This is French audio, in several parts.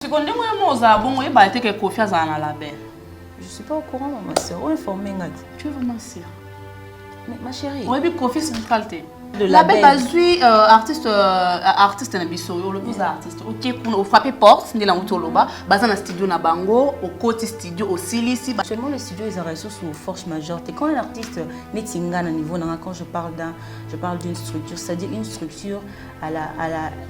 si quand moi aux abons et bah t'es que confiance en la belle. Je suis pas au courant, ma soeur. Où informer Ngadi? Tu es vraiment sûre? Mais ma chérie. Oui, puis confiance en qualité. De la la belle belle. artiste na biso le plus artiste OK pour frapper porte ni la mutoloba baza na studio na bango au côté studio au silisi actuellement le studio ils ont sous force majeure et quand un artiste netinga na niveau quand je parle d'une structure c'est-à-dire une structure à la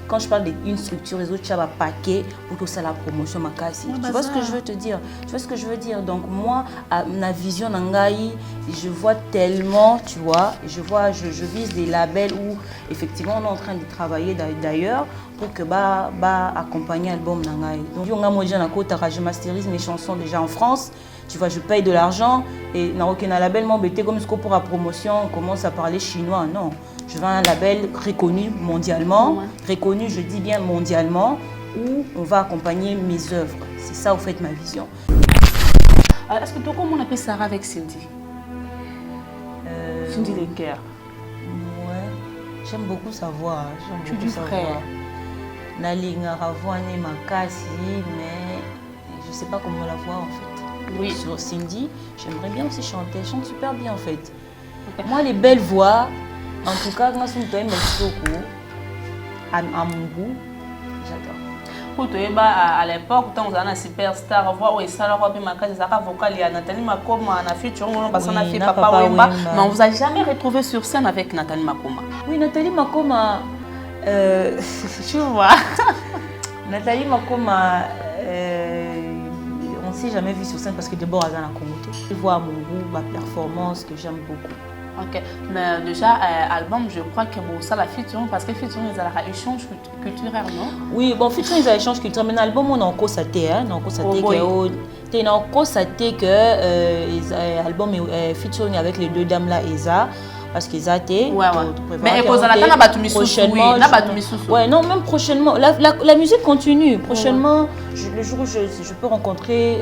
quand je parle d'une structure les autres chaba paquet pour que ça la promotion makasi tu vois ce que je veux te dire donc moi à ma vision nangai je vois tellement tu vois je vise des labels où effectivement on est en train de travailler d'ailleurs pour que accompagner l'album nangai. Donc je masterise mes chansons déjà en France, tu vois je paye de l'argent et n'a aucun label m'embêter comme ce qu'on pour la promotion on commence à parler chinois non, je veux un label reconnu mondialement, reconnu je dis bien mondialement où on va accompagner mes œuvres. C'est ça au fait ma vision. Est-ce que toi comment on appelle Sarah avec Cindy? Cindy Lenker. J'aime beaucoup sa voix. J'aime beaucoup sa voix. Nalinga Ravouane Makasi, mais je ne sais pas comment la voix en fait. Oui. Sur Cindy, j'aimerais bien aussi chanter. Elle chante super bien en fait. Okay. Moi, les belles voix, en tout cas, quand je suis à mon goût, j'adore. À l'époque, quand on a superstar, voix où ça leur a pu marquer des arabes vocales, il y a Nathalie Makoma, on a fait parce qu'on a fait Papa Wemba, mais on vous a jamais retrouvé sur scène avec Nathalie Makoma. Oui, Nathalie Makoma, tu vois. Nathalie Makoma, on ne s'est jamais vu sur scène parce que d'abord elle a la communauté. Je vois à mon goût, ma performance que j'aime beaucoup. Ok, mais déjà, album, je crois que bon, ça la featuring, parce que featuring, ils ont un échange culturel, non? Oui, bon, featuring, ils ont un échange culturel, mais l'album, on a encore saté, hein, on a encore saté que l'album est featuring avec les deux dames là, Eza, parce qu'ils étaient. Ouais. Mais prochainement, ouais, non, même prochainement, la musique continue. Prochainement, le jour où je peux rencontrer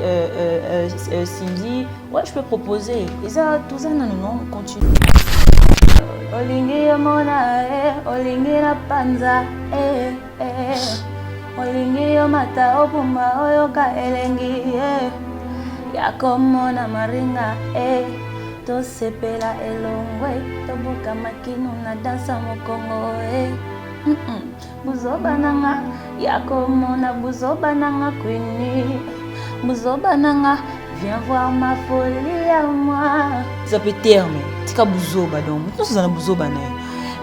Cindy, ouais, je peux proposer. Eza, tout ça, non, continue. Olingi mona olingi na panza olingi yo mata opuma oyoka elengi yakomona maringa tosepela elongwe toboka makinu na dansa mokongo buzoba nanga yakomona buzoba nanga kwini buzoba nanga viens voir ma folie à moi. Ça peut terme. Tika buzoba donc. Nous sommes buzoba na.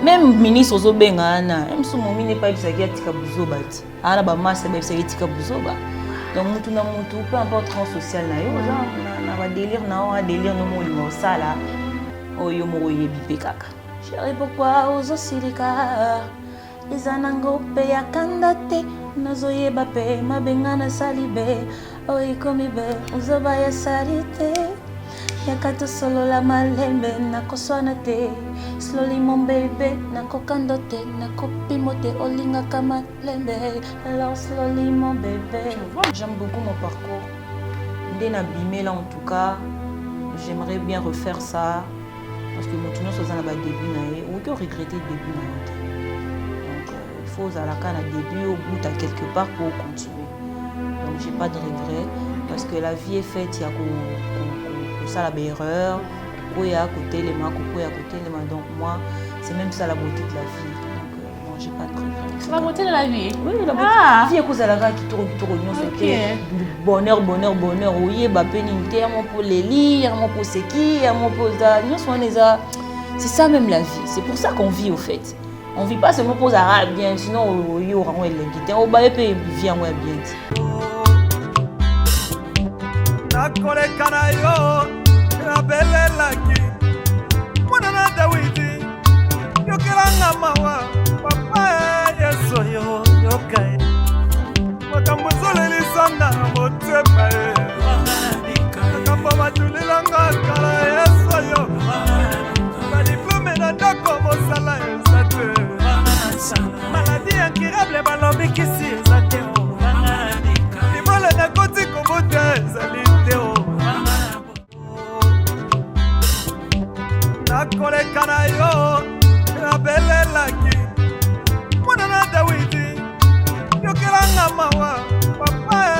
Même ministre ozobenga na. Même si mon mini pas bisaki tika buzoba ti. Ana ba massa ba bisaki tika buzoba. Donc mutu na mutu peu importe rang social na yo na ba délire na on délire no mo lingo sala. Oyo mo yebi pe kaka. Chérie pourquoi ozosilika? Izanango pe yakandate nazoyeba pe mabenga na salibe. Oi komibe uzoba ya salite yakato solo la malembe nakoswana te slowly mon bébé nakokando te nakopimote olinga kama lembe alors slowly mon bébé. J'aime beaucoup mon parcours ndena bimé là en tout cas j'aimerais bien refaire ça parce que motuno soza na ba début na ye ou que regretter début na donc il faut à la kana début au bout à quelque part pour continuer. Donc j'ai pas de regrets parce que la vie est faite, il y a ça la erreur, il y a côté les mains, donc moi c'est même ça la beauté de la vie. Donc non, j'ai pas de regrets. C'est la beauté de la vie. Oui, la beauté. La vie est cause à la qui tourne c'était bonheur, oui, bah pénité, mon pour les lire, mon pour c'est qui, mon pour ça, c'est ça même la vie. C'est pour ça qu'on vit au fait. On vit pas seulement pour ça bien, sinon il y aura un l'invité. On va payer bien bien. Nakoleka na yo nabelelaki mwana na Dawidi yokelanga mawa papa Yesu yo yokai makambo zolelisanga na motema makambo matulilanga kala Yesu yo badiplome na ndako mosala eza te maladi incurable balobi kisi eza te libole na koti kobote ezali nakoleka na yo nabelelaki mwana na Dawidi yokelanga mawa papa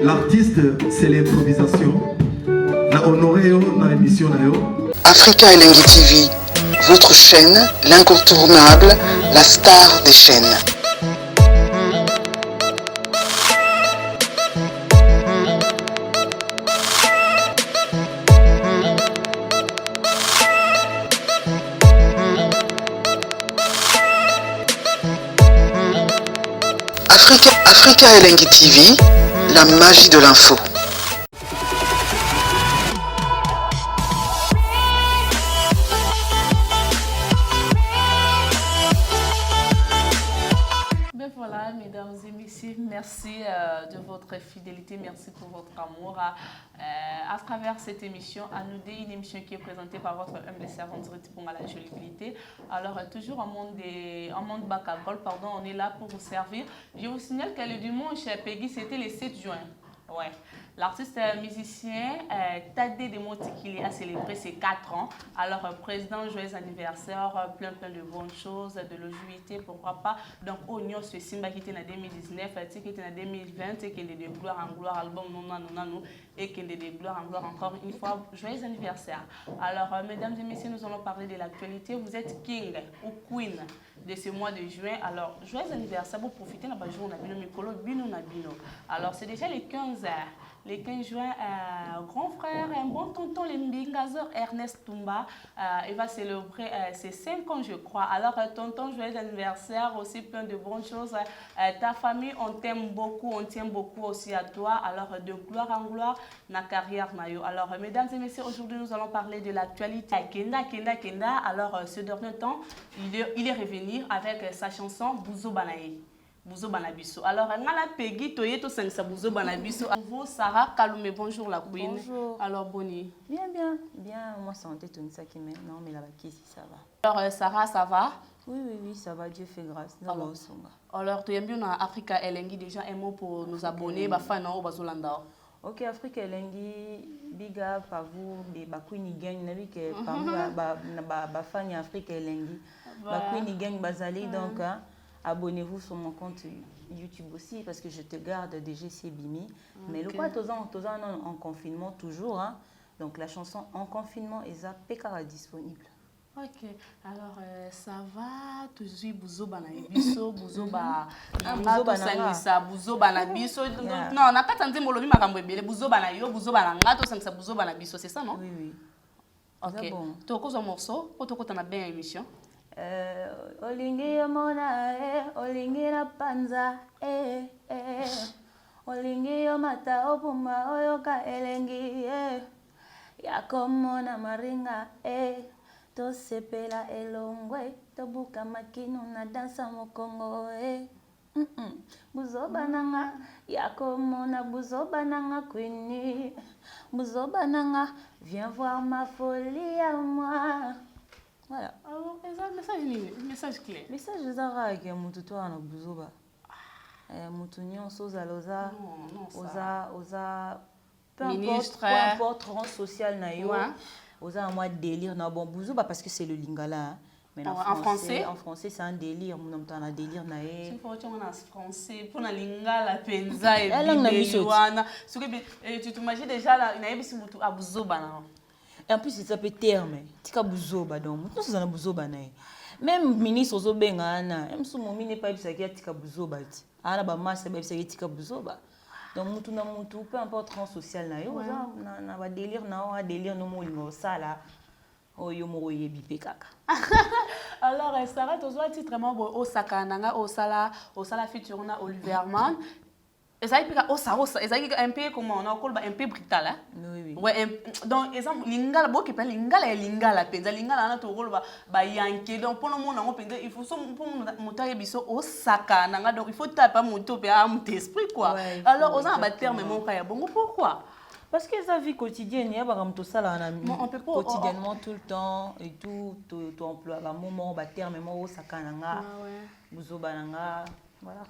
L'artiste, c'est l'improvisation. La honoré dans l'émission. Africa Elengi TV, votre chaîne, l'incontournable, la star des chaînes. Africa Elengi TV, la magie de l'info. Ben voilà, mesdames et messieurs, merci de votre fidélité, merci pour votre amour. À travers cette émission, Anoudé, une émission qui est présentée par votre humble servante pour la jolibilité. Alors, toujours en monde Bakagol, pardon, on est là pour vous servir. Je vous signale que le dimanche, Peggy, c'était le 7 juin. Ouais. L'artiste musicien Tadé Demontikili a célébré ses 4 ans. Alors, président, joyeux anniversaire, plein de bonnes choses, de longévité, pourquoi pas. Donc, Oignon, ce Simba qui était en 2019, qui était en 2020, qui est de gloire en gloire, album non, et qui est de gloire en gloire encore une fois. Joyeux anniversaire. Alors, mesdames et messieurs, nous allons parler de l'actualité. Vous êtes king ou queen de ce mois de juin. Alors, joyeux anniversaire pour profiter de la journée Mikolo Bino Nabino. Alors, c'est déjà les 15 heures. Le 15 juin, grand frère, un bon tonton, le Mbingazor Ernest Toumba, il va célébrer ses 5 ans, je crois. Alors, tonton, joyeux anniversaire, aussi plein de bonnes choses. Ta famille, on t'aime beaucoup, on tient beaucoup aussi à toi. Alors, de gloire en gloire, na carrière maillot. Alors, mesdames et messieurs, aujourd'hui, nous allons parler de l'actualité. Kenda. Alors, ce dernier temps, il est revenu avec sa chanson Bouzo Banaye. Bouzo Banabiso. Alors, on a la Peggy, Toyeto Sangsa Bouzo Banabiso. Vous, Sarah Kaloumé, bonjour la queen. Bonjour. Alors, Bonnie. Bien. Moi, santé, tout ça qui m'aime. Non, mais là-bas, si ça va. Alors, Sarah, ça va? Oui, ça va. Dieu fait grâce. Alors, tu aimes bien Africa Elengi, déjà un mot pour nos abonnés, Bafana ou Bazolanda. Ok, Africa Elengi, big up à vous, les Bakwini Gang, nabi que parmi Bafani Africa Elengi, Bakwini Gang Bazali, donc. Abonnez-vous sur mon compte YouTube aussi parce que je te garde DGC Bimi. Mais le quoi, tous en confinement toujours. Hein? Donc la chanson En confinement est à PK disponible. Ok, alors ça va, toujours Bouzo Banabiso, Bouzo Banabiso. Non, on n'a pas tenté Molobi Makambwebele, Bouzo Banayo, Bouzo Bananga, tout ça, Bouzo Banabiso, c'est ça, non? Oui. Ok, tu as quoi un morceau pour te côté bien émission? Olingi yomona olingi na panza olingi yomata opuma oyoka elengi yakomona maringa tosepela elongwe tobuka makino na dansa mokongo buzoba nanga yakomona buzoba nanga kwini buzoba nanga viens voir ma folie à moi. Voilà. Alors, message clé. Message Zara qui est mon tuto à Buzoba. Moutounion, Soza, Loza, Oza, peu importe, rang social, Nayo, Oza, moi, délire, non, bon, Buzoba, parce que c'est le lingala. Mais en français, c'est un délire. Mon nom, un délire, Naé. Il faut que tu en français, pour la lingala, penza, et bilouana. Tu t'imagines déjà, il y a un à Buzoba, non? Et en plus, il s'appelle terme. Tika Bouzoba, donc. Nous sommes Bouzoba. Même ministre Zobenga, même si mon mini pas Tika Bouzoba. Ana ba masse ba Tika Bouzoba. Donc, mutu, peu importe rang social, na ba délire, na délire, no mo sala. Oyo mo yebi pekaka. Alors, Sarah, tu as titre vraiment au Sakananga, au Sala Futurona, Oliver Mann. un peu comment on appelle un peu brutal hein. Oui. Ouais, donc exemple lingala bo kepa lingala penza lingala na to roloba ba yanke donc pour le monde on penza il faut so pour monter biso au saka nanga donc il faut taper moto pe am esprit quoi. Ouais, alors aux ba terme mon kaya bongo pourquoi? Parce que sa vie quotidienne, il y a tout ça là, on peut pas quotidiennement tout le temps et tout emploi, bah moment, bah terme, moment, sakananga, buzobananga, voilà.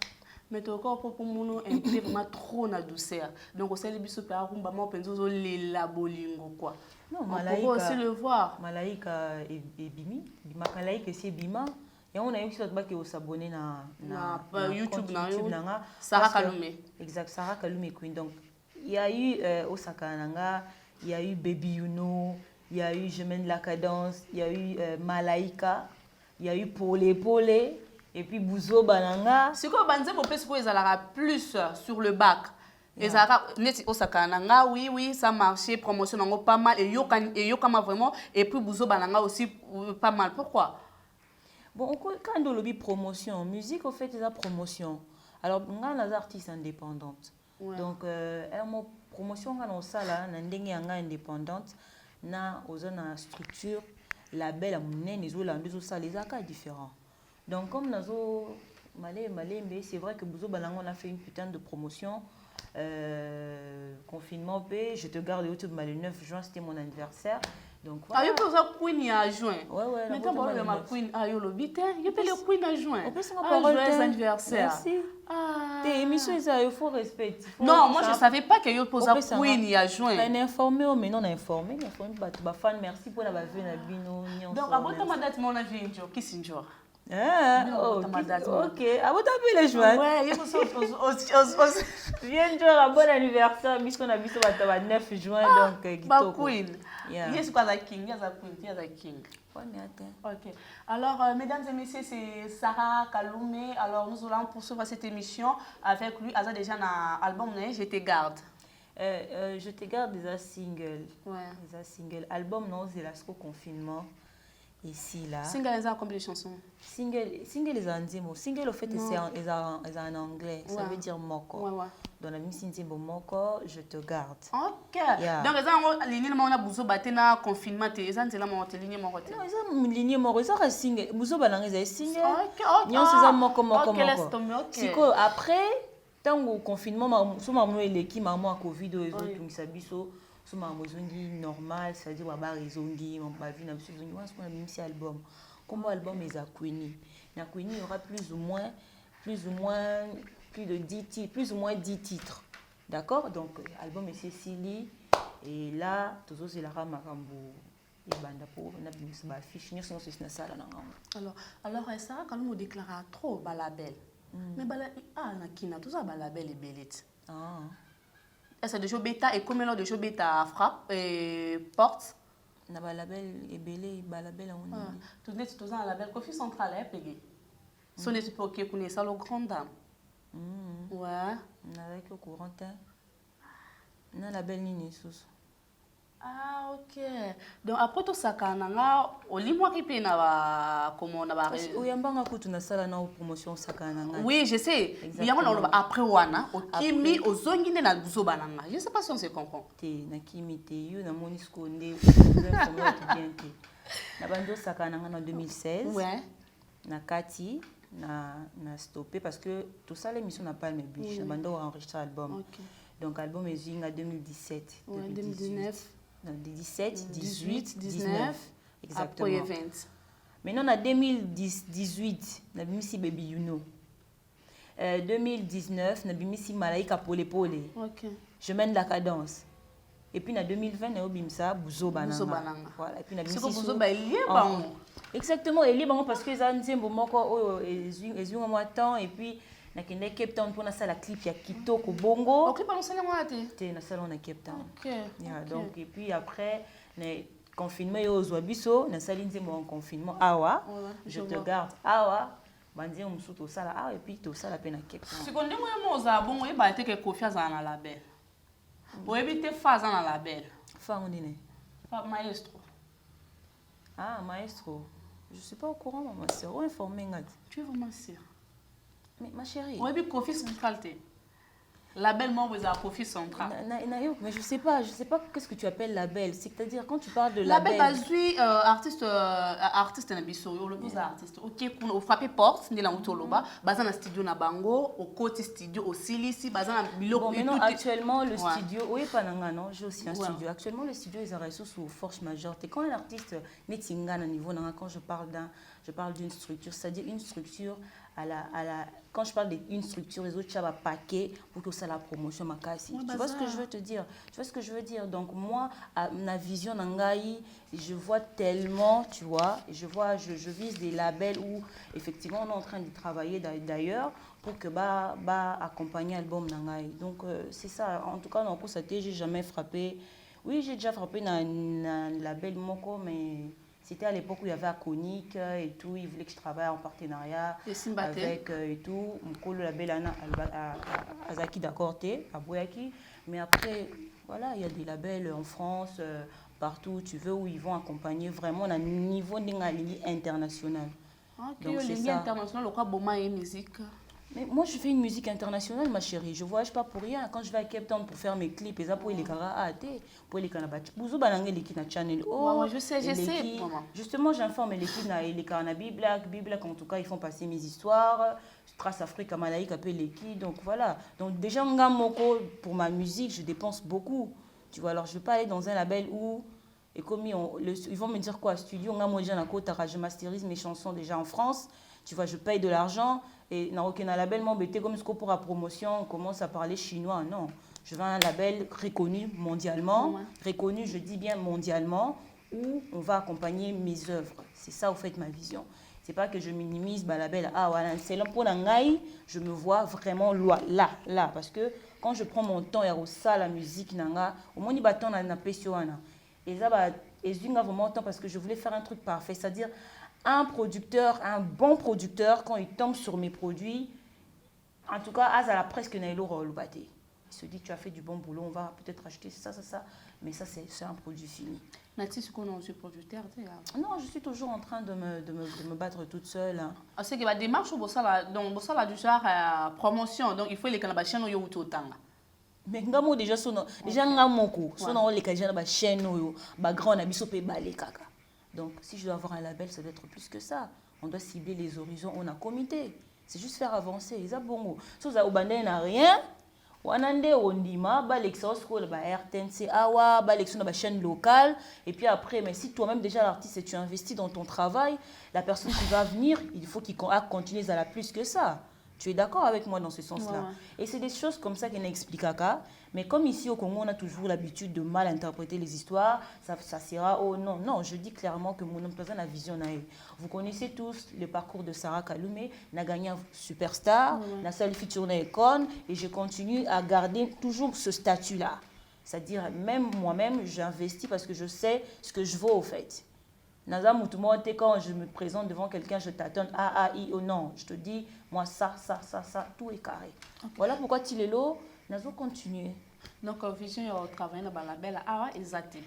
Mais ton corps pour mon un peu vraiment trop na douceur. Donc au sein de biso pe arumba mo penzo les labolingo quoi. Non, Malaika. On peut aussi le voir. Malaika et Bimi, Malaika c'est Bima. Et on a eu qui s'abonner na YouTube na Sarah Kalume. Exact, Sarah Kalume Queen. Donc il y a eu Osaka Nanga, il y a eu Baby Yuno, il y a eu Je mène la cadence, il y a eu Malaika, il y a eu Polé et puis Bouzo Bananga. C'est quoi Banze pour plus qu'ils aura plus sur le bac. Et ça Osaka Nanga, oui, ça marchait, promotion nango pas mal et Yokama vraiment et puis Bouzo Bananga aussi pas mal. Pourquoi? Bon, quand on dit promotion, musique, au fait, c'est la promotion. Alors, on a des artistes indépendantes. Ouais. Donc, une promotion dans ça là, indépendante, na une structure, label, les accords différents. Donc, comme nous c'est vrai que Bouzo Balango on a fait une putain de promotion. Confinement, je te garde YouTube, le 9 juin, c'était mon anniversaire. Donc, voilà. Ah, il peut ça Queen à juin. Ouais. Mais quand on ma Queen, il peut le Queen à juin. On peut s'en parler. Joyeux anniversaire. Merci. Tes émissions, il faut respecter. Non, moi je ne savais pas qu'il y a un Queen à juin. On est informé, mais non informé. Merci pour la venue à Bino. Donc, à votre date, mon avis, qui c'est une jour? Ok. À votre avis, les joies. Ouais, il faut viens jouer un bon anniversaire, puisqu'on a vu ça le 9 juin. Donc, Queen. Yes, quoi, la King. Ok. Alors, mesdames et messieurs, c'est Sarah Kalume. Alors, nous allons poursuivre cette émission avec lui. Aza déjà dans l'album Je te garde. Je te garde déjà single. Ouais. Déjà single. Album, non, c'est le confinement. Ici, là. Single, ils ont combien de chansons? Single, ils ont dit mot. Single, au fait, c'est en anglais. Ça veut dire moko. Ouais. Dans la musique, c'est moko, je te garde. Ok. Donc, ils ont besoin de confinement. Ils ont ligne moko. Non, ils ont ligne moko. Ils ont single. Ils ont single. Ok. Ils ont moko. Ok, laisse tomber. Ok. Après, tant au confinement, si maman est l'équipe, maman a Covid, ils ont tout ça biso. So ma mozongi normal, c'est-à-dire wa ba rezongi, mon ba vie na biso zongi, wa sona même si album. Comme album les a Queenie. Na Queenie il y aura plus ou moins plus de 10 titres, plus ou moins 10 titres. D'accord? Donc album est Cécilie et là toujours c'est la Ramakambo. Et banda pour na biso ba fiche ni sinon c'est na sala na ngam. Alors ça quand on déclare trop ba label. Mais ba na kina tout ça ba label et belite. C'est des jeux bêta et comme l'on des jeux bêta frappe et porte. Na balabel et belé balabel on. Tout net tout ça la label Kofi Central est payé. Sonne tu peux que connaître ça le grand dame. Ouais. Na avec au courant na label ni sous. Ah ok. Donc après tout ça kananga olimwa kipe na ba comment na ba oyambanga kutu na sala na promotion sakananga. Oui, je sais. Il y a un après wana okimi ozongi na Bouzo Bananga. Je sais pas si on se comprend. Te na kimi te yo na monisco nde bien te. Na bando sakananga en 2016. Ouais. Na kati na stoppé parce que tout ça l'émission n'a pas le but. Na bando enregistré album. OK. Donc album est en 2017. Ouais, 2019. 17, 18, 19. Exactement. Après 20. Maintenant, en 2018, nous avons mis Baby Yuno. 2019, nous avons mis Malaika Polé. Ok. Je mène la cadence. Et puis en 2020, nous avons mis Bouzo Bananga. Voilà. Et puis, nous avons mis Bouzo Bananga. Exactement, il est bon parce que ça nous a un temps et puis na kende Cape Town pour na sala clip ya Kitoko Bongo. OK, pas salon ate. Té na salon na Cape Town. OK. Donc et puis après le confinement yo zo biso na sali nzembo en confinement awa. Je te garde awa. Bandi musuto sala awa et puis to sala pe na Cape Town. Sikondi mo za bongo e ba te ke Kofi za na label. O ebite fa za na label. Fa ondine. Fa maestro. Ah, maestro. Je suis pas au courant maman, c'est informé ngati. Tu es vraiment sûr? Mais ma chérie. Oui, mais Kofi c'est qualité. Label membre de profil central. Mais je sais pas qu'est-ce que tu appelles label. C'est-à-dire quand tu parles de label. label. Label, artiste na biso, le plus artiste. Ok, pour frapper porte, ni la motoloba, bazan na studio na bango, au côté studio au silisi, bazan na bilo. Bon, maintenant actuellement le studio, oui pas non, j'ai aussi un studio. Actuellement le studio ils arrêtent sous force majeure. Et quand un artiste n'est tinga à niveau quand je parle d'une structure, c'est-à-dire une structure quand je parle d'une structure, les autres chats paquet pour que ça la promotion ma casse. Tu vois ce que je veux te dire? Tu vois ce que je veux dire? Donc moi, à ma vision n'angaï, je vois tellement, tu vois, je vise des labels où effectivement on est en train de travailler d'ailleurs pour que accompagner l'album n'angaï. Donc c'est ça. En tout cas, dans le ça j'ai jamais frappé. Oui, j'ai déjà frappé dans un label Moko, mais c'était à l'époque où il y avait Aconic et tout. Ils voulaient que je travaille en partenariat avec et tout. Le label à Azaki d'Akorté, à Boyaki. Mais après, voilà, il y a des labels en France, partout où tu veux, où ils vont accompagner vraiment à un niveau international. Donc c'est ça. International, quoi, Boma et musique. Mais moi, je fais une musique internationale, ma chérie. Je ne voyage pas pour rien. Quand je vais à Cape Town pour faire mes clips, et ça pour les caras pour les canabats. Vous avez les channel. Oh, je sais. Justement, j'informe l'équipe les Carnaby Black, en tout cas, ils font passer mes histoires. Trace Afrique, Malaïque, appelle l'équipe. Donc voilà. Donc déjà, pour ma musique, je dépense beaucoup. Tu vois, alors je ne vais pas aller dans un label où. Et comme ils vont me dire quoi, studio, je masterise mes chansons déjà en France. Tu vois, je paye de l'argent. Et dans aucun label, comme pour la promotion, on commence à parler chinois. Non, je veux un label reconnu mondialement, reconnu, je dis bien mondialement, où on va accompagner mes œuvres. C'est ça, au fait, ma vision. C'est pas que je minimise le label. Ah, voilà, c'est là pour l'angaï, je me vois vraiment là. Parce que quand je prends mon temps et à la musique, au moins, il y a un peu. Et ça, j'ai vraiment temps parce que je voulais faire un truc parfait. C'est-à-dire, un bon producteur, quand il tombe sur mes produits, en tout cas, à la presque il se dit, tu as fait du bon boulot, on va peut-être acheter ça. Mais ça, c'est un produit fini. Natis, qu'on est producteur? Non, je suis toujours en train de me battre toute seule. C'est que la démarche, donc, ça du genre promotion, donc il faut les canabachiens au Yototanga. Mais ngamo déjà ngamoko, sono les kajana ba chaîne ba grand na biso pe balé kaka. Donc, si je dois avoir un label, ça doit être plus que ça. On doit cibler les horizons. On a un comité. C'est juste faire avancer. Ça bon. Si vous avez n'a rien, on a ondima, RTNC, awa, la chaîne locale. Et puis après, mais si toi-même déjà l'artiste et tu investis dans ton travail, la personne qui va venir, il faut qu'il continue à la plus que ça. Tu es d'accord avec moi dans ce sens-là? Et c'est des choses comme ça qu'on explique. Mais comme ici au Congo, on a toujours l'habitude de mal interpréter les histoires, ça sera oh non. Non, je dis clairement que mon homme a la vision. Vous connaissez tous le parcours de Sarah Kaloumé, n'a gagné un superstar, n'a seul feature na Econ, et je continue à garder toujours ce statut-là. C'est-à-dire, même moi-même, j'investis parce que je sais ce que je vaux au fait. Quand je me présente devant quelqu'un, je tâtonne non. Je te dis, moi, ça, tout est carré. Okay. Voilà pourquoi Tilelo, nous allons continuer. Donc, vision au travail dans le label, exact.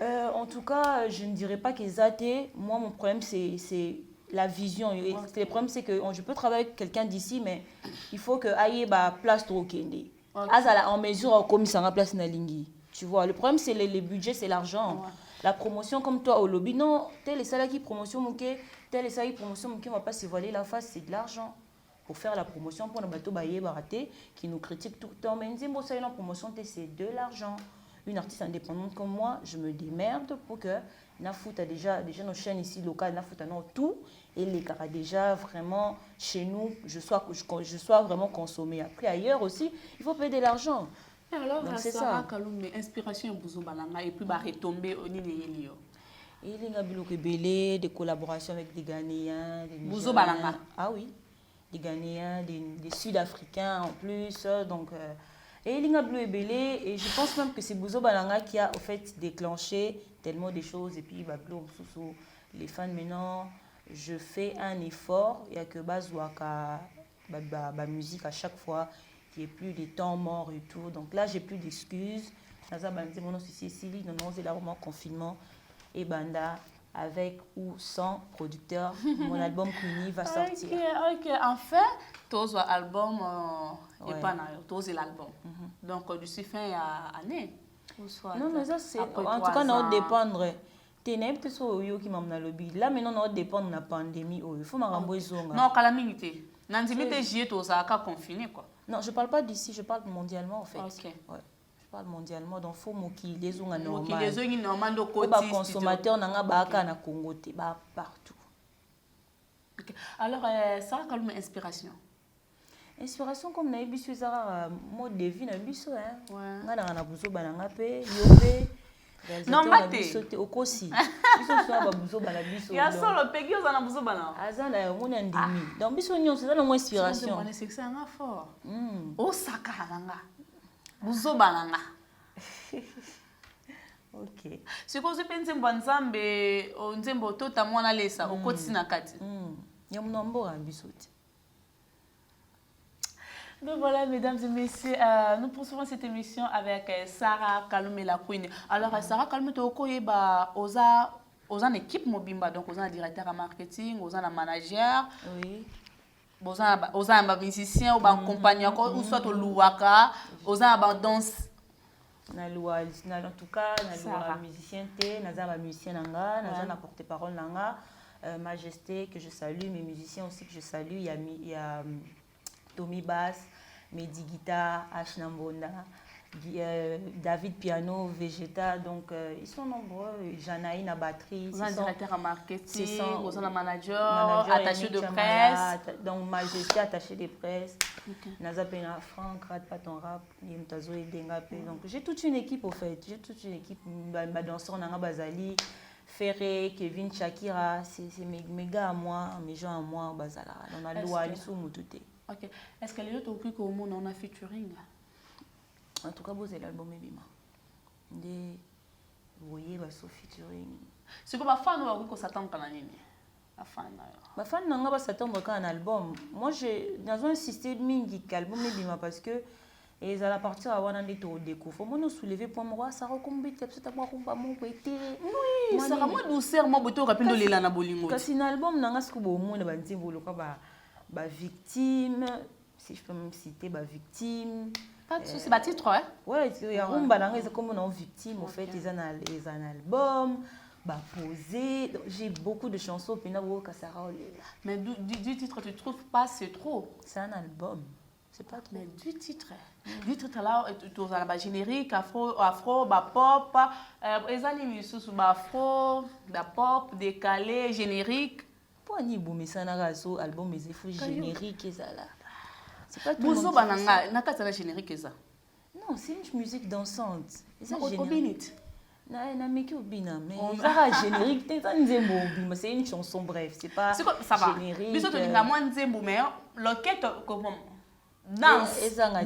En tout cas, je ne dirais pas qu'exaté. Moi, mon problème, c'est la vision. Le problème, c'est que je peux travailler avec quelqu'un d'ici, mais il faut que aille place trop kende. En mesure, comme ça, place na lingi. Tu vois, le problème, c'est les budgets, c'est l'argent. La promotion comme toi au lobby, non, tel et ça qui promotion mouké, tel et ça qui promotion mouké, on va pas se voiler la face, c'est de l'argent. Pour faire la promotion, pour nos bateaux baillés baratés, qui nous critiquent tout le temps, mais nous ça la promotion, c'est de l'argent. Une artiste indépendante comme moi, je me démerde pour que Nafout a déjà nos chaînes ici locales, Nafout a tout, et les caras déjà vraiment chez nous, je sois vraiment consommé. Après ailleurs aussi, il faut payer de l'argent. Alors, c'est ça. Inspiration et puis retomber au Nini. Il y a des collaborations avec des Ghanéens, des Nigériens. Ah oui, des Ghanéens, des Sud-Africains en plus. Donc, et il y a et je pense même que c'est Bouzo Balanga qui a au fait déclenché tellement de choses. Et puis, les fans maintenant, je fais un effort. Il y a que Bazouaka, musique à chaque fois. Il n'y a plus de temps morts et tout. Donc là, j'ai plus d'excuses. Mon nom c'est Cécilie, c'est là vraiment confinement. Et Banda, avec ou sans producteur, mon album Kuni va sortir. Ok. En fait, Tous album et pas tous l'album. Donc d'ici fin année. Non, mais ça c'est en tout cas ça dépendre. T'es peut-être au qui m'a lobby. Là maintenant on dépend de la pandémie. Il faut m'arranger zonga. Non, calamité. Nanzimite j'y tous à cas confiné quoi. Non, je parle pas d'ici, je parle mondialement en fait. OK. Ouais. Je parle mondialement donc faut mo qui les zonga normal. Mo qui les zonga normal de côté. Ba consommateur nanga ba ka na Congo te ba partout. OK. Alors ça a comme inspiration. Inspiration comme na biso ça mode de vie na biso hein. Ouais. Nga na buzo bananga pe yope. Non maté. Sauter au kosi. Biso so ba buzo bana biso. Ya solo pegi oza na buzo bana. Azana mona ndimi. Donc biso nyonso ça na mo inspiration. C'est c'est ça nga fort. O saka nanga. Buzo bananga. OK. Siko zipenze mbwanzambe o nzembo tota mwana lesa o kotisi na kati. Yamnombo biso. Donc voilà, mesdames et messieurs, nous poursuivons cette émission avec Sarah Kalume la Queen. Alors, Sarah Kalume, tu as une équipe mobimba, donc vous avez un directeur en marketing, vous avez un manager, vous avez un musicien, vous avez un compagnon, ou soit au louaka, vous avez un danse. En tout cas, nous avons un musicien, nous avons un musicien, nous avons un porte-parole, Majesté, que je salue, mes musiciens aussi que je salue, il y a Tommy Bass, Mehdi Guitar, H. Nambonda, David Piano, Vegeta, donc ils sont nombreux. Janaïne à batterie. Vous êtes directeur en marketing, vous êtes manager, attaché de presse. Donc Majesté, attaché de presse. Naza Pena, Franck, Rad Paton Rap, Yemtazo et Dengapé. Donc j'ai toute une équipe au fait. J'ai toute une équipe. Ma danseur Nanga Bazali, Ferré, Kevin, Shakira, c'est mes gars à moi, mes gens à moi, Bazala. On a Loa, Lissou, Moutoute. Ok. Est-ce que les autres occupent au monde on a featuring? En tout cas, c'est l'album Ebima. Vous voyez, c'est featuring. C'est comme ma fan ou qu'on s'attend quand même. Ma fan. Ma fan n'a pas s'attendre quand un album. Moi, j'ai dans un système mingi album Ebima parce que et ça la partir à one année au déco. Faut moi nous soulever pour moi ça recombite peut-être pas pas mon côté. Oui, ça va moi douceur moi boto rapide de l'élan na bolingo. Parce que l'album n'a pas ce que bon monde va dire ba victime, si je peux même citer ba victime. Pas de souci, ba titre hein. Ouais, il y a un balanga c'est comme on victime au fait ils ont un album ba posé. J'ai beaucoup de chansons puis na wo kasara olela. Mais du titre tu trouves pas c'est trop? C'est un album. C'est pas trop. Mais du titre là tu as la générique afro ba pop les animes sous ba afro, ba pop décalé générique. Pour ni boumé ça na raso album mais il faut générique ça là. C'est pas tout. Bozo bananga na kata la générique ça. Non, c'est une musique dansante. C'est générique. Na meki obina mais ça générique c'est nzembo obima c'est une chanson bref, c'est pas ça va. Biso to linga moi nzembo mais loquette comment danse ces là.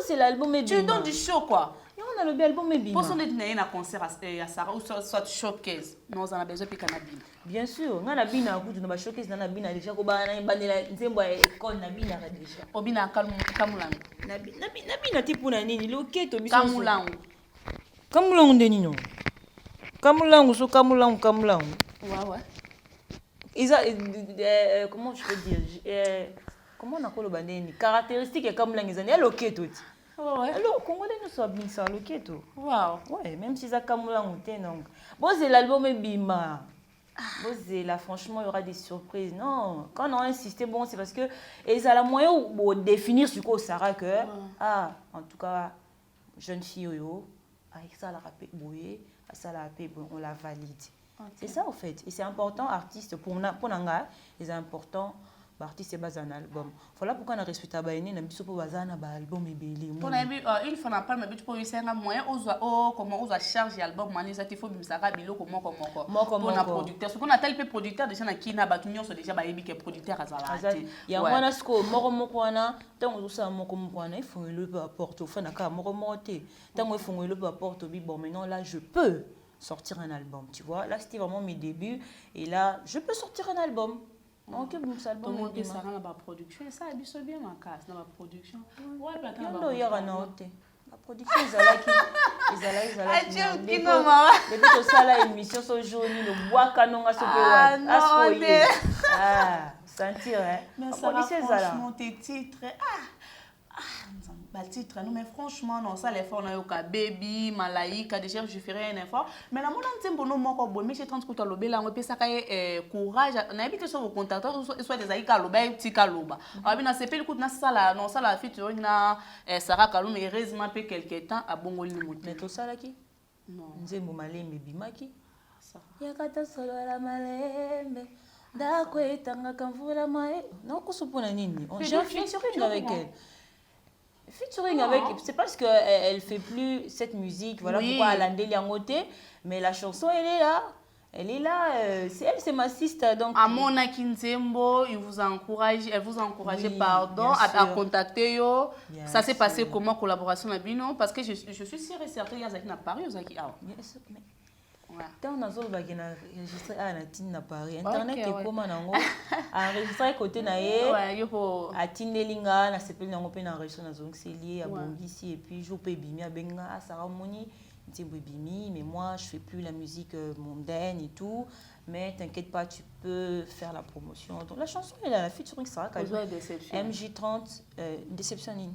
C'est l'album Ebima. Tu donnes du show quoi. On a le album Ebima. Pour son être un concert à Sarah ou soit showcase. Nous on a besoin de cannabis. Bien sûr, on a bina ku na ba showcase na bina déjà ko ba na bandela nzembo école na bina déjà. Obina kamulango. Na bina tipo na nini loketo biso. Kamulango de nino. Kamulango so kamulango. Ouais. Comment je peux dire comment on appelle le bandeni caractéristique est comme l'angizani loketo. Ouais. Alors congolais nous sommes bien ça loketo. Wow. Ouais, même si ça kamulango te donc. Bon c'est l'album Ebima. Bon c'est là franchement il y aura des surprises. Non, quand on a insisté bon c'est parce que et ça la moyen pour définir sur quoi Sarah que en tout cas jeune fille yo avec ça la rapé boyer, ça la rapé bon on la valide. Okay. C'est ça en fait et c'est important artiste pour nanga, c'est important. L'artiste est basé un album. Voilà pourquoi on a respecté à Baïné, on a mis sur un album et pour une fois on parle mais tu peux essayer un moyen comment on charge l'album mais ça il faut bien ça bilo comment pour un producteur ce qu'on a tel peu producteur déjà na kina batunyo so déjà baïbi que producteur azala il y a un ce que moko wana tant on ça moko wana il faut le porte au fin na ka moko monter tant il faut le porte bi bon maintenant là je peux sortir un album tu vois là c'était vraiment mes débuts et là je peux sortir un album. Ok, bon, ça bon. Comment que ça rend la production? Ça a bien bien ma casse, la production. Ouais, la production, ils allaient. Depuis que ça, la émission, ce jour, le bois canon à ce que sentir, hein. Mais Sarah, franchement, tes titres, bah titre, non, mais franchement, non, ça, l'effort, on a eu Baby, Malaïka, déjà, je ferai un effort. Mais la monde entend pour nous, moi, comme mais j'ai 30 coups à l'obé, là, on peut ça, courage, on a habité sur vos contacteurs, soit des aïka, l'obé, petit caloba. Alors, bien, c'est pas le coup de ça, là, non, ça, la fille, tu vois, Sarah Kalou, mais heureusement, peut quelque temps, à bon, mais tout ça, là, qui? Non. Nzembo Malembe, Bimaki. Yakata solo la Malembe. D'accord, tanga kamvula mai. Non, qu'on se pose nini. On cherche featuring avec elle. Featuring avec, c'est parce que elle fait plus cette musique, voilà pourquoi elle a ndeli en côté, mais la chanson elle est là. Elle est là, c'est ma sister donc. Amona Kinzembo, elle vous encourage, pardon, à contacter yo. Ça s'est passé comment collaboration avec Bino parce que je suis sûre et certaine qu'il y a Zaki n'a Paris ou Zaki ah. Tant on a zolo ba kena enregistré à na tin na Paris. Internet est comment nango enregistré côté na ye. Ouais, yo po atindelinga na sepeli nango pe na enregistré na zone lié à Bongisi et puis jo pe bimi a benga à Sarah Moni. Bimi, mais moi je fais plus la musique mondaine et tout, mais t'inquiète pas, tu peux faire la promotion. Donc la chanson elle a la featuring Sarah Kalou, MJ30 Déceptionning.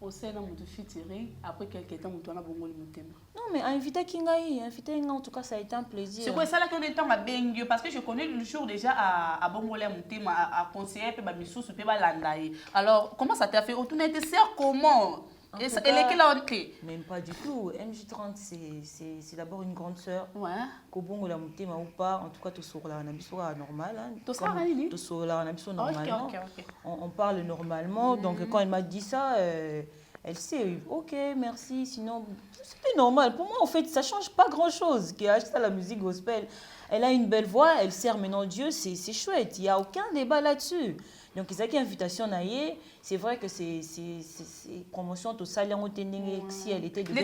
Au sein de mon featuring, après quelques temps, on a bongo le thème. Non mais inviter Kingai, en tout cas ça a été un plaisir. C'est quoi ça là qu'on est temps à bengue parce que je connais le jour déjà à bongo le thème à conseiller pe ba misou pe ba landaye. Alors comment ça t'a fait? Tu n'étais sûr comment? Et elle est quelle entrée? Même pas du tout. MJ30, c'est d'abord une grande sœur. Ouais. Kobongo la moutema ou pas, en tout cas, tout sur la nabiso normal. Tout ça, Rani? Tout sur la nabiso normalement. Ok. On parle normalement. Donc, quand elle m'a dit ça, elle sait, ok, merci. Sinon, c'était normal. Pour moi, en fait, ça change pas grand-chose. Qui a acheté la musique gospel. Elle a une belle voix, elle sert maintenant Dieu, c'est chouette. Il n'y a aucun débat là-dessus. Donc, ils ont une invitation à y. C'est vrai que c'est promotion tout ça, si elle était dedans,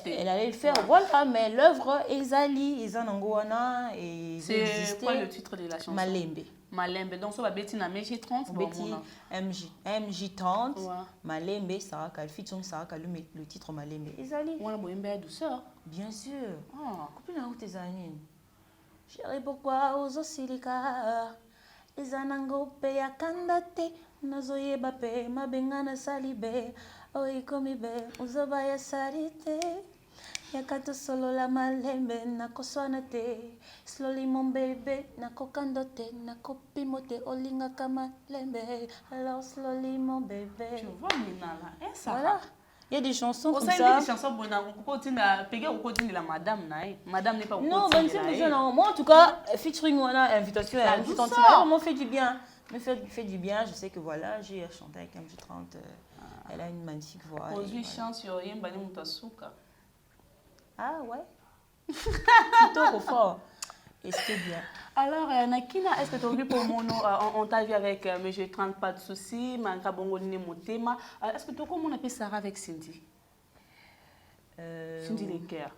elle allait le faire. Voilà, mais l'œuvre est ali, ils en ont et c'est quoi le titre de la chanson? Malembe. Malembe. Donc, ça va Betty na MJ30. Betty MJ30. Malembe, Sarah Kalou, featuring Sarah Kalou, le titre Malembe. Ils ali. On a besoin de douceur. Bien sûr. Copine à tes amis. Chérie, pourquoi aux oscillicars? Izanango pe ya kandate nazoyeba pe mabengana salibe oikomi be uzoba ya salite yakato solo la malembe nakoswana te slowly mon bébé nakokandote nakopimote olinga kama lembe alors slowly mon bébé. Tu vois Minala, ça voilà. Il y a des chansons comme ça. Il y a des chansons bonnes. La madame n'est pas. Non, moi en tout cas, featuring Wana, invitation à MJ30, moi fait du bien. Me fait du bien. Je sais que voilà, j'ai chanté avec MJ30. Elle a une magnifique voix. Aujourd'hui, chante sur Yembani Mutasuka. Ah ouais. Plutôt fort. Et c'était bien. Alors, Nakina, est-ce que tu as vu pour mon on t'a vu avec MJ30, pas de soucis, Manka Bongo Motema. Est-ce que tu as comment on appelle Sarah avec Cindy? Cindy Lenker.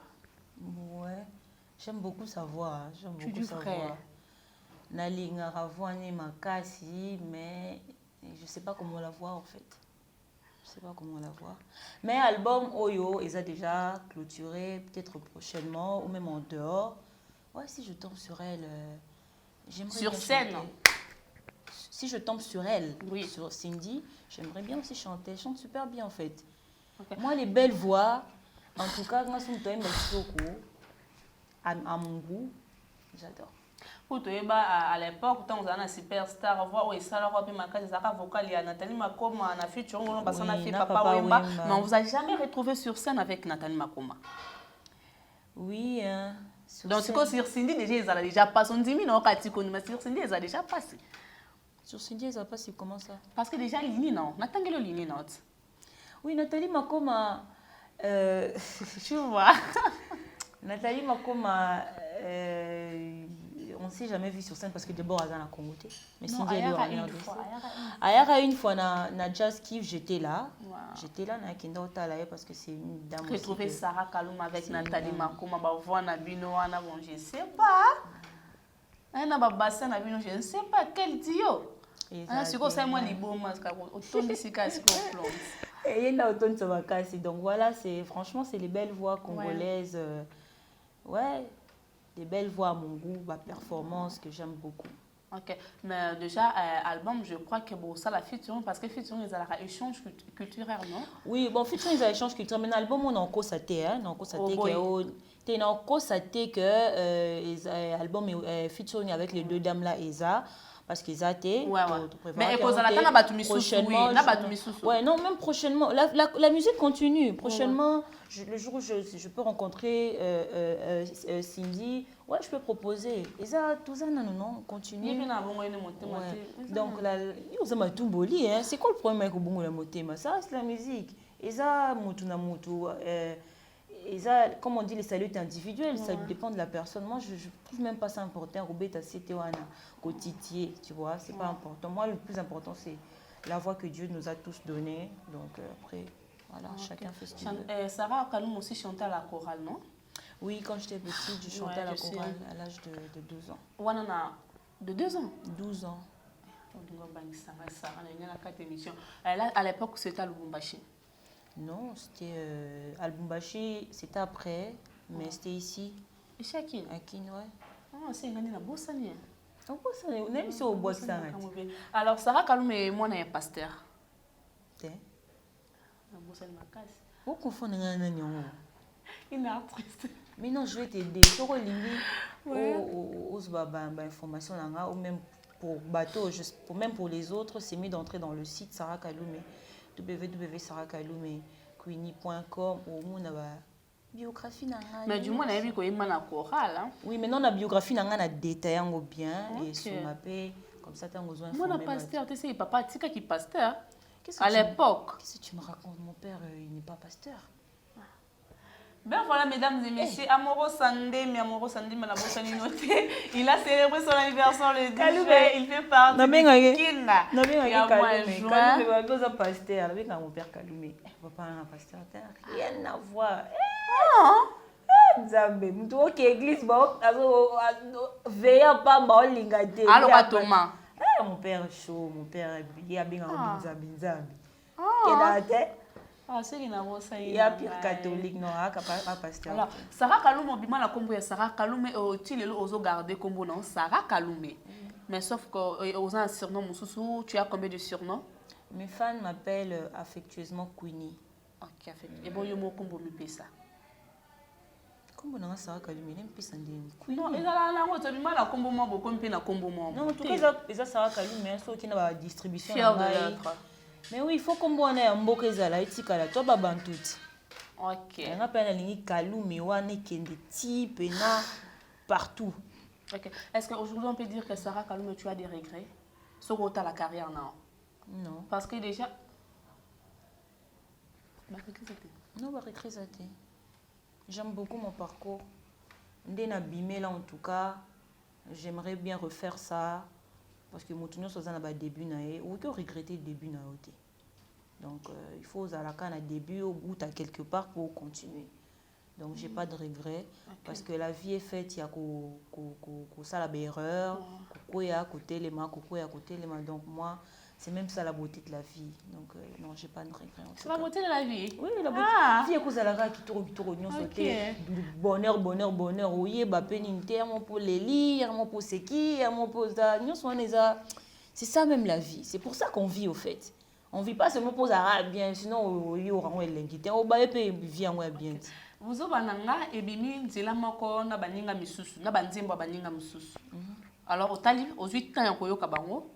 Ouais, j'aime beaucoup sa voix. J'aime beaucoup sa voix. Nalinga Ravouane Makasi, mais je ne sais pas comment la voir en fait. Je ne sais pas comment la voir. Mais album Oyo, ils ont déjà clôturé, peut-être prochainement, ou même en dehors. Ouais, si je tombe sur elle, j'aimerais sur scène. Si je tombe sur elle, oui. Sur Cindy, j'aimerais bien aussi chanter. Elle chante super bien en fait. Okay. Moi, les belles voix, en tout cas, moi, je suis à mon goût, j'adore. Pour toi, à l'époque, quand on a superstar, voix où ça leur a pu marquer des arabes vocales, il y a Nathalie Makoma, on a fait Turon, on a fait Papa Wemba, mais on vous a jamais retrouvé sur scène avec Nathalie Makoma. Oui, hein. Donc, c'est quoi sur Cindy, déjà, ils ont déjà passé. On dit, mais non, mais sur Cindy, ils ont déjà passé. Sur Cindy, ils ont passé, comment ça? Parce que déjà, Lini, non. Nathalie, le Lini, non. Oui, Nathalie Makoma. Tu vois. Nathalie Makoma, on ne s'est jamais vu sur scène parce que d'abord, elle a Congo. Mais Cindy, elle a une fois. Ayara, une fois, na Jazz Kiff, j'étais là. Wow. J'étais là, na Kenda Otalaye parce que c'est une dame. Retrouver Sarah Kaloum avec Nathalie Makoma, voir Nabino, je ne sais pas. Je ne sais pas quel dio. C'est comme ça, moi, les beaux masques, autant de cicatrices qu'on plombe. Et il y a autant de vacances. Donc voilà, franchement, c'est les belles voix congolaises. Ouais, des belles voix à mon goût, ma performance que j'aime beaucoup. Ok, mais déjà, album, je crois que bon, ça la featuring, parce que featuring, ils ont un échange culturel, non? Oui, bon, featuring, ils ont un échange culturel, mais l'album, on a encore saté, hein, on a encore saté que album featuring avec les deux dames là, Eza, parce qu'ils étaient. Ouais. Mais cause à la table, prochainement, ouais, non, même prochainement, la musique continue. Prochainement, le jour où je peux rencontrer Cindy, ouais, je peux proposer. Eza, tout ça, non, continue. Donc, c'est quoi le problème avec le motema? Ça, c'est la musique. Eza, comme on dit, les saluts individuels, ça dépend de la personne. Moi, je ne trouve même pas ça important. Tu vois, c'est pas important. Moi, le plus important, c'est la voix que Dieu nous a tous donnée. Donc, après, voilà, chacun fait ce qu'il veut. Sarah Kaloum aussi chantait à la chorale, non? Oui, quand j'étais petite, je chantais à la chorale à l'âge de 12 ans. Wanana, de 2 ans? 12 ans. À l'époque, c'était à Lubumbashi. Non, c'était à Lubumbashi, c'était après, mais c'était ici. Ici à Kin? À Kin, ouais. Ah, c'est une année à Bossani. On aime ça au Bossani. Alors, Sarah Kaloum et moi, on est pasteur. T'es? Vous confondez une artiste. Mais non, je vais t'aider. Tu as information ou même pour bateau, même pour les autres, c'est mieux d'entrer dans le site Sarah Kaloumé, www.sarahkaloumé.com ou mon biographie nanga. Mais du moins, on a vu qu'il y a une chorale. Oui, mais non, la biographie nanga na détaillé bien et sur ma paix, comme ça tu as besoin d'informer. Moi, le pasteur, tu sais, papa, tu sais qui est pasteur. À l'époque. Qu'est-ce que tu me racontes? Mon père, il n'est pas pasteur. Ben voilà, mesdames et messieurs, Amoro Sandé, il a célébré son anniversaire le 10 juin, il fait partie de Kinda. Il a pasteur, avec mon père Kaloumé. Papa un pasteur, rien à voir. Nzambe, mtu oke église ba veilla pas ba lingate. Alors Thomas. Mon père chaud, mon père il a bien en Nzambe. Il y a pire catholique, non, pas pasteur. Alors, Sarah Kaloumé, bima la combo Sarah Kaloumé, tu les oso garder combo non Sarah Kaloumé. Mais sauf que aux un surnom Moussou, tu as combien de surnoms? Mes fans m'appellent affectueusement Queenie. Ok, affectueux. Et bon, yo mo combo mi pesa. Combo non Sarah Kaloumé, nem pesa ndeni. Non, ils ala na ngoto bima la combo mo beaucoup mpe na combo mo. Non, en tout cas, ils Sarah Kaloumé, so qui na ba distribution fier de l'autre. Mais oui, il faut qu'on boive un mboka ezala etikala to ba bantuti. OK. On appelle la ligne Kaloumé wana kende type na partout. OK. Est-ce qu'aujourd'hui on peut dire que Sarah Kaloumé tu as des regrets sur la carrière non? Non. Parce que déjà non, ba regrets. J'aime beaucoup mon parcours. Ndena bimé là en tout cas, j'aimerais bien refaire ça. Parce que mon début ou que regretter le début. Donc il faut à la début au bout à quelque part pour continuer. Donc j'ai pas de regrets parce que la vie est faite, il y a ça la erreur, il y a côté les mains, donc moi c'est même ça la beauté de la vie. Donc non, j'ai pas de regrets. C'est la beauté de la vie. Oui, la beauté. La vie est cause à la qui bonheur. Oui, bah pénité, mon pour les lire, mon pour qui, mon pour ça. C'est ça même la vie. C'est pour ça qu'on vit au fait. On vit pas seulement pour ça bien, sinon il y aura un l'inquiété. On va vivre bien. Vous avez ebimi nzela moko na baninga misusu na banzembo baninga misusu. Alors otali aux 8 ans koyoka bango.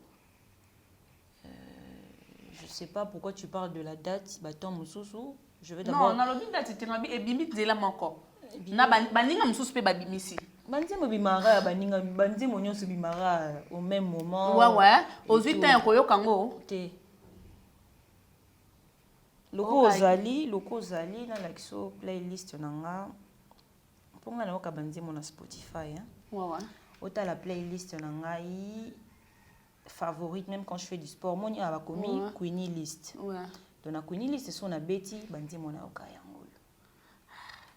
Je sais pas pourquoi tu parles de la date baton mususu. Je vais d'abord. Non, na lobi date tengabi ebimi nzela moko. Na baninga misusu pe babimisi. Banzembo bimara baninga banzembo nyonso bimara au même moment. Ouais, aux 8 ans koyoka ngo. Loko Zali na l'axo playlist nanga. Ponga na oka banzembo na Spotify hein. Ouais. Ota la playlist nanga favorite même quand je fais du sport. Moni a commis Queenie list. Ouais. Donc na Queenie list c'est na Betty banzembo na oka yango.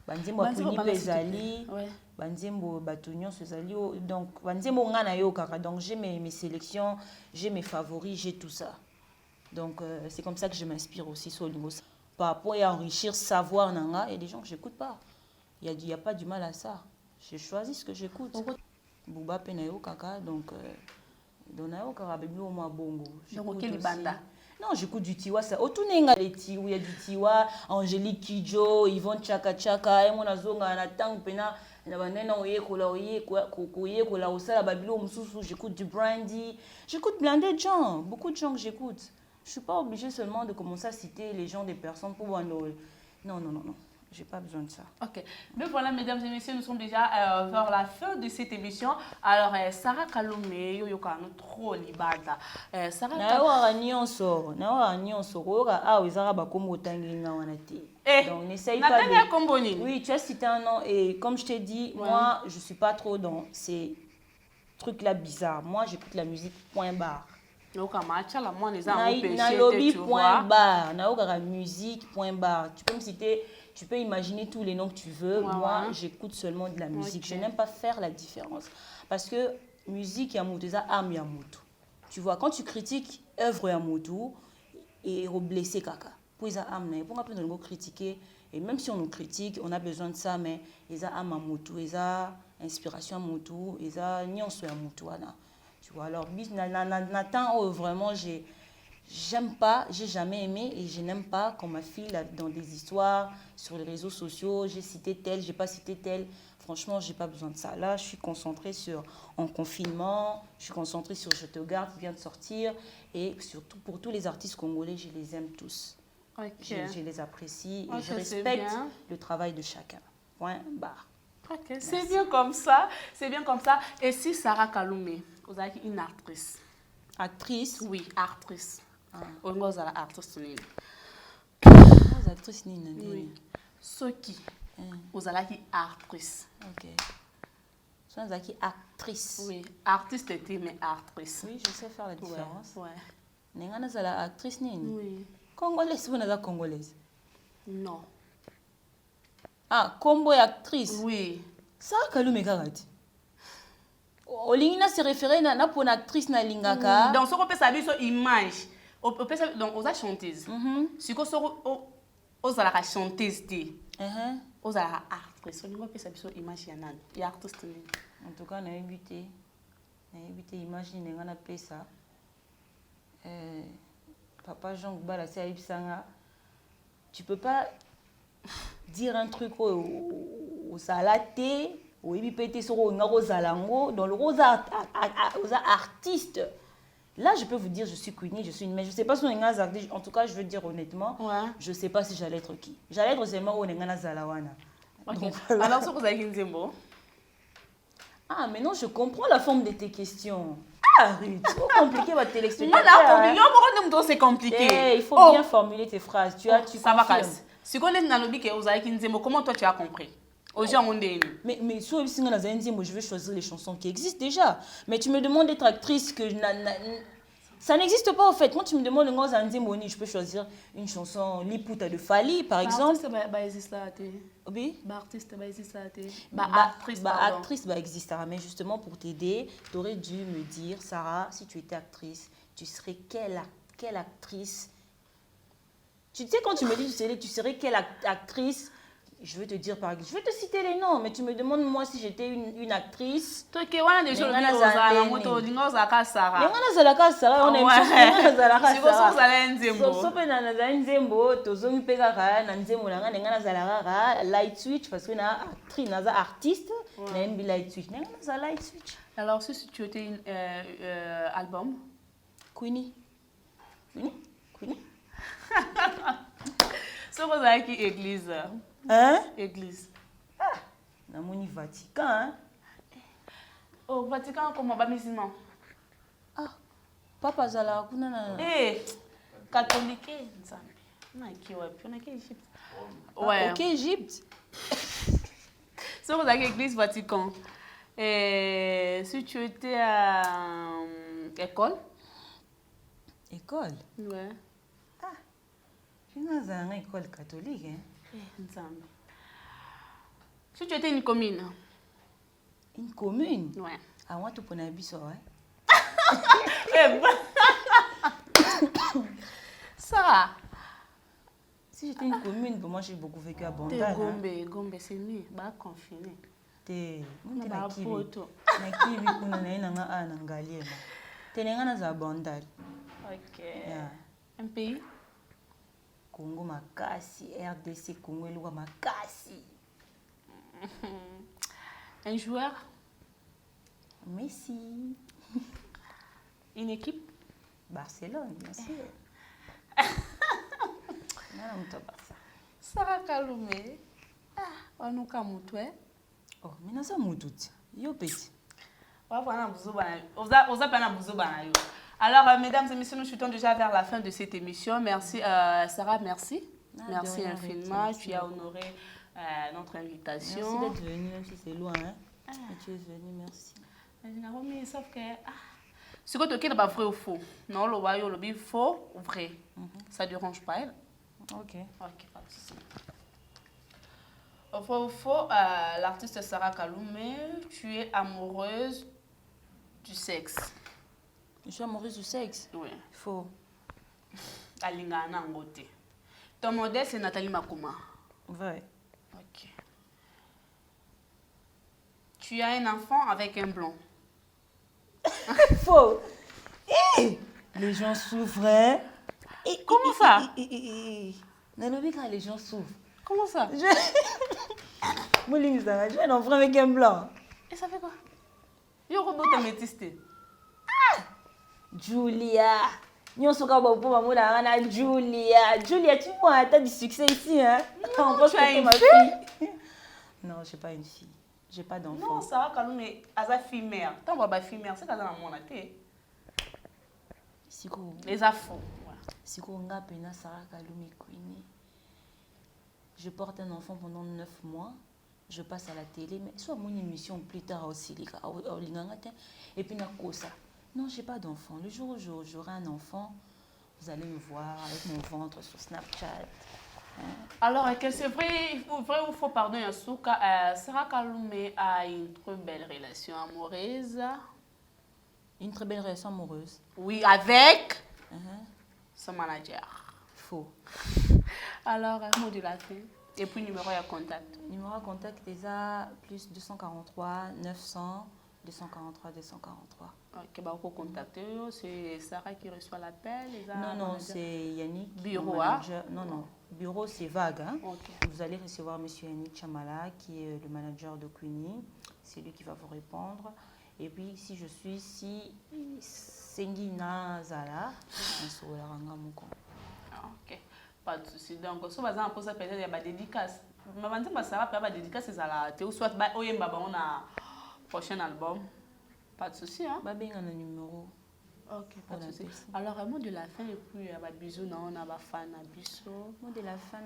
Banzembo Queenie Bezali. Banzembo batonyon Zali donc banzembo ngana yo kaka donc j'ai mes sélections, j'ai mes favoris, j'ai tout ça. Donc c'est comme ça que je m'inspire aussi sur Lingo. Par rapport à enrichir savoir nanga, il y a des gens que j'écoute pas. Il y a pas du mal à ça. J'ai choisi ce que j'écoute. Bouba Penayo Kaka donc Donc, na yoka babilo moi bongo. Donc, quelle banda? Non, j'écoute du Tiwa, ça. Otunenga les Tiwa, il y a du Tiwa, Angélique Kidjo, Yvonne Chaka Chaka, et mon azonga na tang pena na banena oye kola osala babilo mususu, j'écoute du Brandy. J'écoute plein de gens, beaucoup de gens que j'écoute. Je suis pas obligée seulement de commencer à citer les gens des personnes pour voir nos... Non. J'ai pas besoin de ça. Ok. Mais voilà, mesdames et messieurs, nous sommes déjà vers la fin de cette émission. Alors, Sarah Kalome, yoyoka no trop libada. Sarah Kalome. Donc, n'essaye pas de... Oui, tu as cité un nom et comme je t'ai dit, moi, je suis pas trop dans ces trucs-là bizarres. Moi, j'écoute la musique point barre. Musique point barre. Tu peux me citer... Tu peux imaginer tous les noms que tu veux. Moi, j'écoute seulement de la musique. Je n'aime pas faire la différence. Parce que musique, c'est âme, tu vois, quand tu critiques œuvre yamutu et blessé kaka. Pour ça âme, pour après nous critiquer et même si on nous critique, on a besoin de ça, mais ils a âme yamutu, ils a inspiration yamutu, ils a nyonso yamutu. Tu vois, alors Nathan, vraiment j'aime pas, j'ai jamais aimé et je n'aime pas qu'on m'affile dans des histoires sur les réseaux sociaux. J'ai cité tel, j'ai pas cité tel. Franchement, j'ai pas besoin de ça. Là, je suis concentrée sur En confinement, je suis concentrée sur Je te garde qui vient de sortir et surtout pour tous les artistes congolais, je les aime tous. Okay. Je les apprécie et je respecte le travail de chacun. Point barre. Ok, c'est bien comme ça. C'est bien comme ça. Et si Sarah Kalome, vous avez une actrice? Actrice? Oui, actrice. On va dire actrice nini. Actrice nini. Oui. Ceux qui vous allez actrice. Ok. Ceux qui actrice. Oui, artiste était mais actrice. Oui, je sais faire la différence. Ouais. Nenga na zala actrice nini. Oui. Congolaise ou na congolaise? Non. Ah, combo actrice. Oui. Ça Kalome karati. Olingina se référer na pour une actrice na lingaka. Donc ce qu'on peut savoir sur image. Donc aux chanteuse. Si qu'on aux la chanteuse té. Aux la actrice. On peut savoir sur image yanan. Il y a artiste. En tout cas, na évité image ni ngana pesa. Papa Jean Gbala c'est Ibsanga. Tu peux pas dire un truc au salaté. Oui, dans le rose artiste. Là, je peux vous dire, je suis Queenie, je suis une... Mais je ne sais pas si on est artiste. En tout cas, je veux dire honnêtement, je ne sais pas si j'allais être qui. J'allais être seulement au Nengana Zalawana. Alors, si vous avez une Zembo. Ah, mais non, je comprends la forme de tes questions. Ah, Ruth, c'est trop compliqué votre téléspectateur. C'est compliqué. Il faut bien formuler tes phrases. Tu ça va passer. Si vous avez une Zembo, comment toi tu as compris? Mais sur je vais choisir les chansons qui existent déjà. Mais tu me demandes d'être actrice que ça n'existe pas en fait. Quand tu me demandes je peux choisir une chanson Liputa de Fali par exemple. Actrice existe. Mais justement pour t'aider, tu aurais dû me dire, Sarah, si tu étais actrice, tu serais quelle actrice? Tu sais quand tu me dis tu serais quelle actrice? Je vais te dire par exemple, je vais te citer les noms, mais tu me demandes moi si j'étais une actrice. Toi qui as des choses light switch parce que na actrice na artiste na mbi light switch na light switch. Alors si tu étais une album Queenie. So vous avez qui église? Hein? Église. Ah, na moni Vatican, hein? Au Vatican, comment va musulman? Ah, papa Zala, kuna na. Catholique, ça. On a qui Égypte. Ouais. Ok, Égypte. So vous avez église Vatican. Et si tu étais à école? École? Ouais. Ah, je suis dans une école catholique, hein? Si tu étais une commune. Une commune? Ouais. Ah, moi, tu connais Bisso, ouais. Ça. Si j'étais une commune, pour moi, j'ai beaucoup vécu à Bandal. Gombe, c'est mieux. Bah, confiné. Tenengana za bandal. Ok. Yeah. Un pays? Congo makasi, RDC Congo eluka makasi. Un joueur? Messi. Une équipe? Barcelone, bien sûr. Nana muto Barça. Sarah Kaloumé. Wanuka mutwe. Oh, mais nasa mutu ti. Yo petit. Alors, mesdames et messieurs, nous chutons déjà vers la fin de cette émission. Merci, Sarah, merci. Merci infiniment. Tu as honoré notre invitation. Merci d'être venue, même si c'est loin. Hein? Mais tu es venue, merci. Sauf que ce que tu as pas vrai ou faux. Non, le royaume, le faux ou vrai. Ça ne dérange pas elle. Ok. Ok, pas de souci. Au vrai ou faux, l'artiste Sarah Kaloumé, tu es amoureuse du sexe. Je suis amoureuse du sexe. Oui. Faux. Alingana Ngote. Ton modèle, c'est Nathalie Makoma. Vrai. Ok. Tu as un enfant avec un blond. Faux. Les gens souffrent. Hein? Comment ça? Les gens souffrent. Comment ça? Moi, j'ai un enfant avec un blanc. Et ça fait quoi? Yo, robot t'as métisté. Julia. Julia. Julia, tu vois, t'as du succès ici, hein? Non, tu as une fille? Non, j'ai pas une fille. J'ai pas d'enfant. Non, Sarah Kaloumé, elle a fille mère. Tant que ma fille mère, c'est qu'elle a mon athée. Les affos. Si on a pena Sarah Kaloumé Queenie. Je porte un enfant pendant 9 mois. Je passe à la télé, mais soit mon émission plus tard aussi, et puis ça. Non, j'ai pas d'enfant. Le jour où j'aurai un enfant, vous allez me voir avec mon ventre sur Snapchat. Hein? Alors, c'est vrai ou faux, pardon, Yasuka, Sarah Kaloumé a une très belle relation amoureuse. Une très belle relation amoureuse? Oui, avec son manager. Faux. Alors, mot de la fin. Et puis, numéro de contact. Numéro de contact, déjà plus 243 900 243 243. Ok, bah, on peut contacter. C'est Sarah qui reçoit l'appel. Non, c'est Yannick. Bureau, Non. Bureau, c'est vague. Hein? Okay. Vous allez recevoir M. Yannick Chamala, qui est le manager de Queenie. C'est lui qui va vous répondre. Et puis, si je suis Sengina Zala, ok, pas de souci. Donc, si vous avez peut-être des dédicaces, je vais dire que ça va dédicaces ou soit on a prochain album. Pas de souci, hein? Bah, bien, on a un numéro. Ok, pas de souci. Alors, un mot de la fin et puis bisous, on a fan à bisous. Mot de la fin,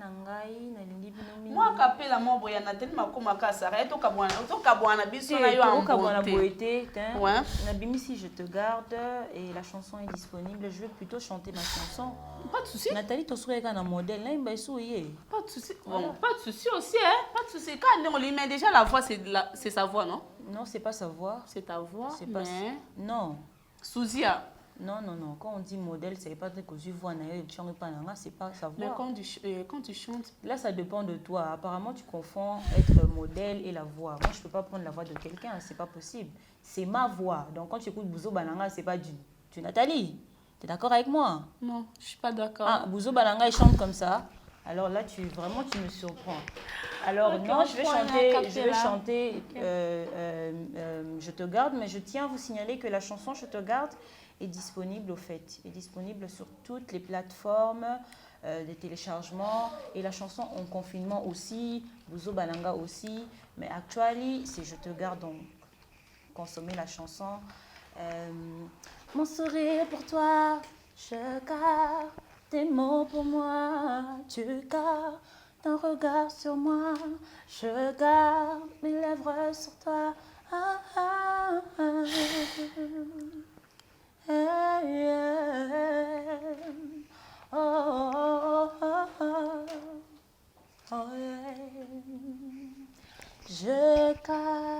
moi, capé la mort, il y a tellement comme à casa, arrête au cabouana, bisous, on a eu un beauté. Si je te garde et la chanson est disponible, je vais plutôt chanter ma chanson. Pas de souci. Nathalie, tu serais un modèle, là, il va souiller. Pas de souci. Bon, pas de souci aussi, hein? Pas de souci. Quand on lui met déjà la voix, c'est sa voix, non? Non, c'est pas sa voix. C'est ta voix. C'est pas. Non. Souzia. Non. Quand on dit modèle, c'est pas que tu vois, c'est pas sa voix. Mais quand tu chantes. Là, ça dépend de toi. Apparemment, tu confonds être modèle et la voix. Moi, je peux pas prendre la voix de quelqu'un, c'est pas possible. C'est ma voix. Donc, quand tu écoutes Bouzo Balanga, c'est pas du Nathalie. Tu es d'accord avec moi? Non, je suis pas d'accord. Ah, Bouzo Balanga, il chante comme ça. Alors là, tu me surprends. Alors okay, non, je vais chanter Je te garde, mais je tiens à vous signaler que la chanson Je te garde est disponible est disponible sur toutes les plateformes de téléchargement et la chanson en confinement aussi, Bouzo Balanga aussi, mais actuellement c'est Je te garde, donc consommez la chanson. Mon sourire pour toi, je garde tes mots pour moi, tu gardes ton regard sur moi, je garde mes lèvres sur toi. Je garde.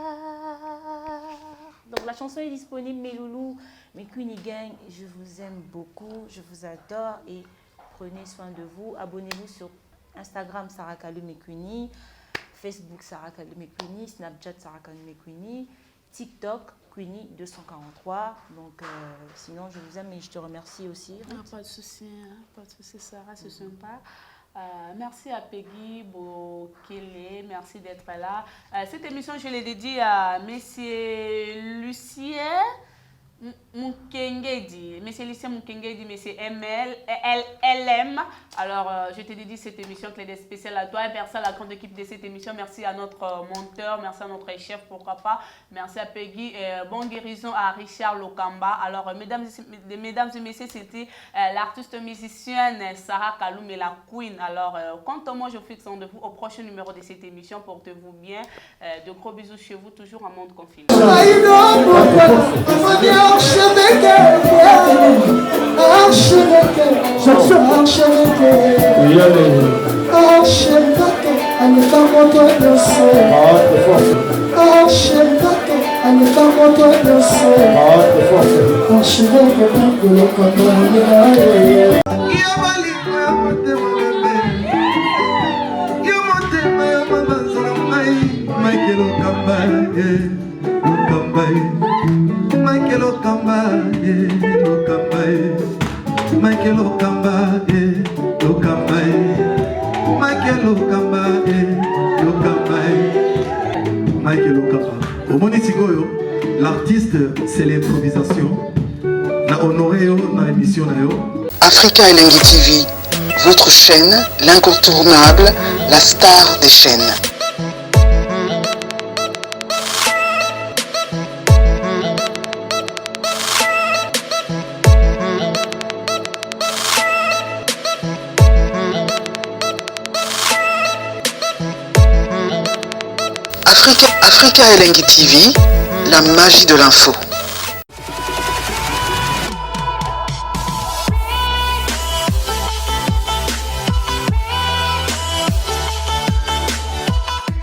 Donc la chanson est disponible, mes loulous, mes Queenie Gang. Je vous aime beaucoup, je vous adore et prenez soin de vous. Abonnez-vous sur Instagram Sarah Kaloumé Queenie, Facebook Sarah Kaloumé Queenie, Snapchat Sarah Kaloumé Queenie, TikTok, Queenie 243. Donc, sinon, je vous aime et je te remercie aussi. Pas de souci, Sarah, c'est sympa. Merci à Peggy Bokele, merci d'être là. Cette émission, je l'ai dédiée à Monsieur Lucien Moukengedi, Monsieur Lucien Moukengedi, Monsieur LM. Alors, je te dédie cette émission qui est spéciale à toi et merci à la grande équipe de cette émission. Merci à notre monteur, merci à notre chef, pourquoi pas. Merci à Peggy et bonne guérison à Richard Lokamba. Alors, mesdames et messieurs, c'était l'artiste musicienne Sarah Kaloum et la Queen. Alors, quant à moi, je fixe rendez-vous au prochain numéro de cette émission. Portez-vous bien. De gros bisous chez vous, toujours en monde confiné. L'artiste, c'est l'improvisation. Na honoré dans l'émission. Africa Elengi TV, votre chaîne, l'incontournable, la star des chaînes. Africa Elengi TV, la magie de l'info.